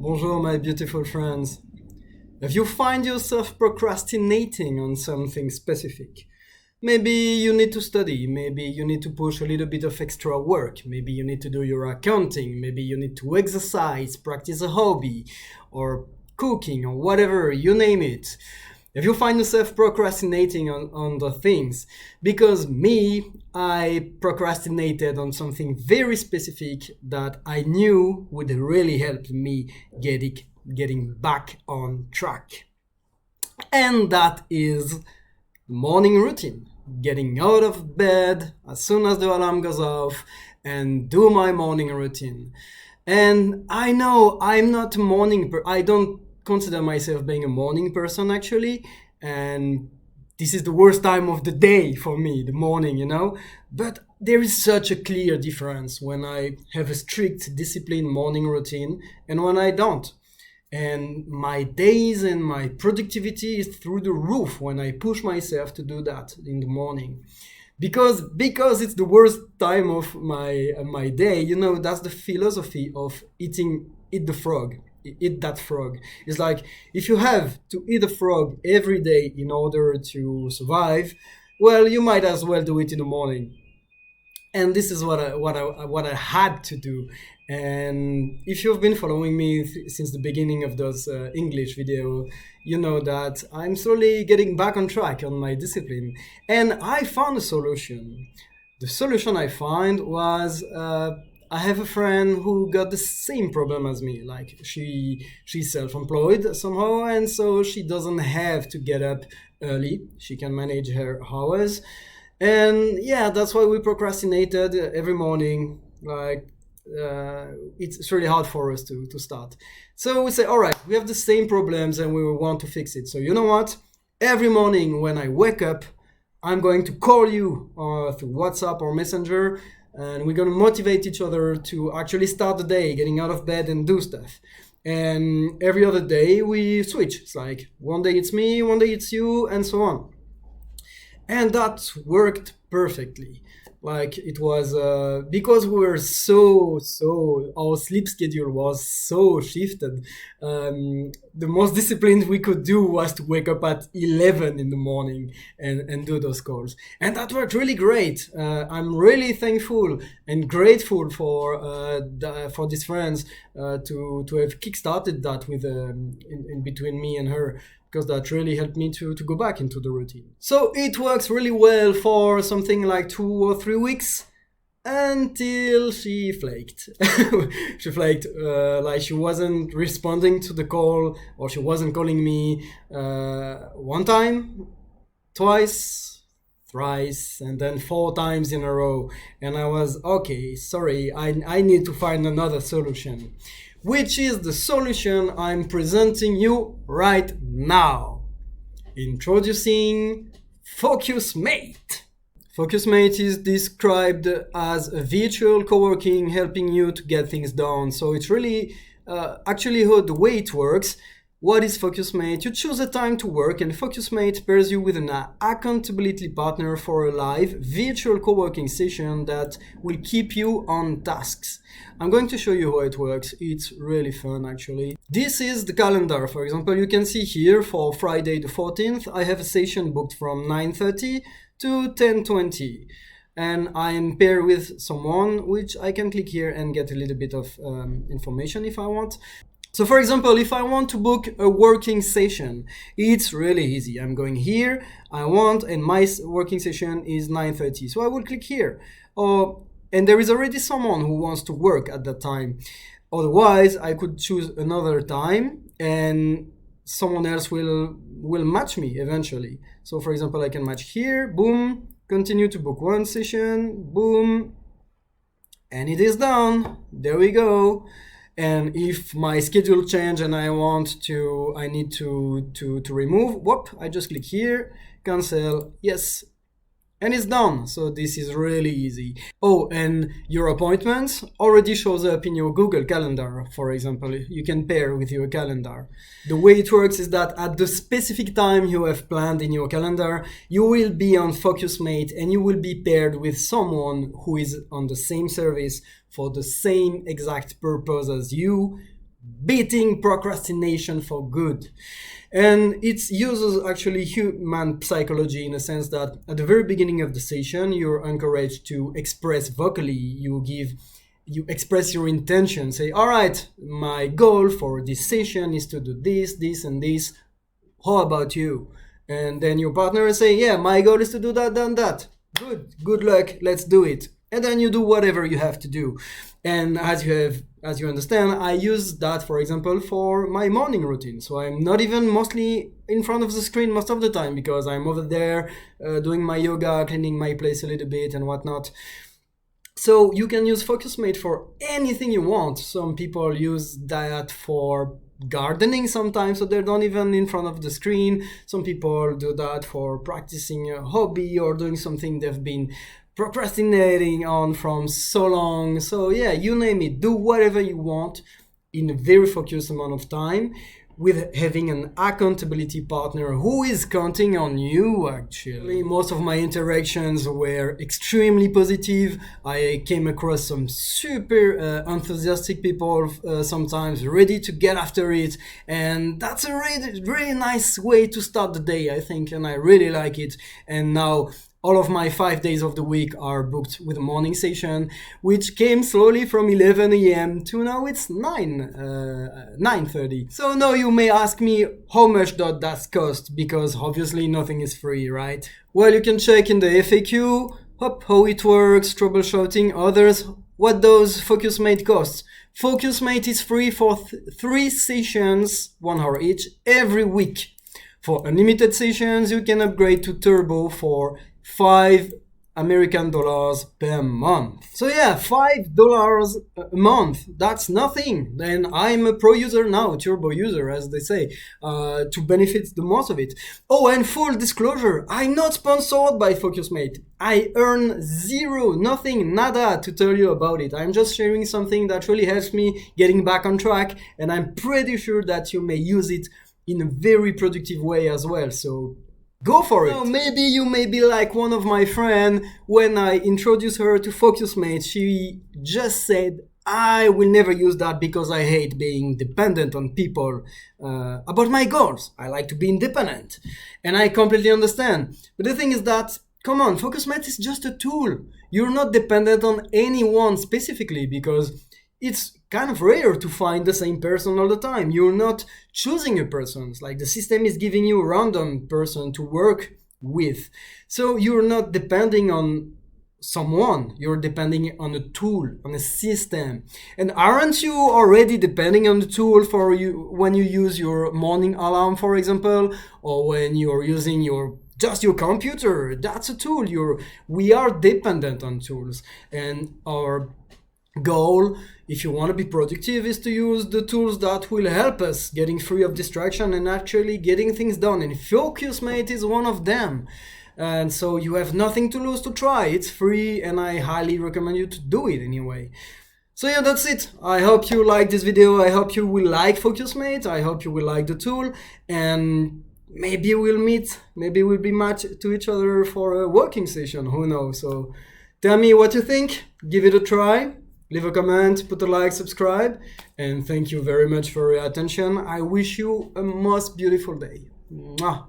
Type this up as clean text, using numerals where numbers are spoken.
Bonjour, my beautiful friends. If you find yourself procrastinating on something specific, maybe you need to study, maybe you need to push a little bit of extra work, maybe you need to do your accounting, maybe you need to exercise, practice a hobby, or cooking, or whatever, you name it. If you find yourself procrastinating on the things, because I procrastinated on something very specific that I knew would really help me getting back on track. And that is morning routine. Getting out of bed as soon as the alarm goes off and do my morning routine. And I know I'm not a I don't consider myself being a morning person actually, and this is the worst time of the day for me, the morning. But there is such a clear difference when I have a strict disciplined morning routine and when I don't. And my days and my productivity is through the roof when I push myself to do that in the morning. Because it's the worst time of my day, that's the philosophy of eat the frog. Eat that frog. It's like if you have to eat a frog every day in order to survive, well, you might as well do it in the morning. And this is what I had to do. And if you've been following me since the beginning of those English video, you know that I'm slowly getting back on track on my discipline. And I found a solution. The solution I found was I have a friend who got the same problem as me. Like she's self-employed somehow, and so she doesn't have to get up early. She can manage her hours. And yeah, that's why we procrastinated every morning. It's really hard for us to start. So we say, all right, we have the same problems and we want to fix it. So you know what? Every morning when I wake up, I'm going to call you through WhatsApp or Messenger, and we're going to motivate each other to actually start the day, getting out of bed and do stuff. And every other day we switch. It's like one day it's me, one day it's you, and so on. And that worked perfectly. Like it was because we were so our sleep schedule was so shifted. The most disciplined we could do was to wake up at 11 in the morning and do those calls, and that worked really great. I'm really thankful and grateful for these friends to have kickstarted that with in between me and her, because that really helped me to go back into the routine. So it works really well for something like 2 or 3 weeks until she flaked. She flaked, like she wasn't responding to the call, or she wasn't calling me one time, twice, thrice, and then 4 times in a row. And I was, okay, sorry, I need to find another solution. Which is the solution I'm presenting you right now. Introducing FOCUSMATE. FOCUSMATE is described as a virtual co-working helping you to get things done. So it's really actually how the way it works. What is FOCUSMATE? You choose a time to work, and FOCUSMATE pairs you with an accountability partner for a live virtual co-working session that will keep you on tasks. I'm going to show you how it works. It's really fun actually. This is the calendar. For example, you can see here for Friday the 14th, I have a session booked from 9:30 to 10:20. And I'm paired with someone, which I can click here and get a little bit of information if I want. So for example, if I want to book a working session, it's really easy. I'm going here, and my working session is 9:30. So I will click here. And there is already someone who wants to work at that time. Otherwise, I could choose another time and someone else will match me eventually. So for example, I can match here, boom, continue to book one session, boom, and it is done. There we go. And if my schedule change and I need to remove, whoop, I just click here, cancel, yes, and it's done. So this is really easy. Oh, and your appointments already shows up in your Google Calendar, for example. You can pair with your calendar. The way it works is that at the specific time you have planned in your calendar, you will be on FOCUSMATE and you will be paired with someone who is on the same service for the same exact purpose as you, beating procrastination for good. And it uses actually human psychology in a sense that at the very beginning of the session, you're encouraged to express vocally. You express your intention. Say, all right, my goal for this session is to do this, this, and this. How about you? And then your partner will say, yeah, my goal is to do that, and that. Good luck, let's do it. And then you do whatever you have to do. And as you understand, I use that, for example, for my morning routine. So I'm not even mostly in front of the screen most of the time because I'm over there doing my yoga, cleaning my place a little bit and whatnot. So you can use FOCUSMATE for anything you want. Some people use that for gardening sometimes, so they're not even in front of the screen. Some people do that for practicing a hobby or doing something they've been procrastinating on from so long. So yeah, you name it, do whatever you want in a very focused amount of time, with having an accountability partner who is counting on you. Actually, most of my interactions were extremely positive. I came across some super enthusiastic people, sometimes ready to get after it, and that's a really nice way to start the day, I think, and I really like it. And now all of my 5 days of the week are booked with a morning session, which came slowly from 11 a.m. to now it's 9:30. So now you may ask me, how much does that cost? Because obviously nothing is free, right? Well, you can check in the FAQ how it works, troubleshooting others, what does FOCUSMATE cost. FOCUSMATE is free for 3 sessions, 1 hour each, every week. For unlimited sessions, you can upgrade to Turbo for $5 American per month. So yeah, $5 a month, that's nothing. Then I'm a pro user now, turbo user as they say, to benefit the most of it. Oh, and full disclosure, I'm not sponsored by FOCUSMATE. I earn zero, nothing, nada to tell you about it. I'm just sharing something that really helps me getting back on track, and I'm pretty sure that you may use it in a very productive way as well. So go for it. So maybe you may be like one of my friends. When I introduced her to FOCUSMATE, she just said, I will never use that because I hate being dependent on people about my goals. I like to be independent. And I completely understand. But the thing is that, come on, FOCUSMATE is just a tool. You're not dependent on anyone specifically because it's kind of rare to find the same person all the time. You're not choosing a person. It's like the system is giving you a random person to work with. So you're not depending on someone. You're depending on a tool, on a system. And aren't you already depending on the tool for you when you use your morning alarm, for example, or when you're using just your computer? That's a tool. We are dependent on tools, and our goal, if you want to be productive, is to use the tools that will help us getting free of distraction and actually getting things done. And FOCUSMATE is one of them. And so you have nothing to lose to try. It's free, and I highly recommend you to do it anyway. So yeah, that's it. I hope you like this video. I hope you will like FOCUSMATE. I hope you will like the tool, and maybe we'll meet. Maybe we'll be matched to each other for a working session. Who knows? So tell me what you think. Give it a try. Leave a comment, put a like, subscribe, and thank you very much for your attention. I wish you a most beautiful day. Mwah.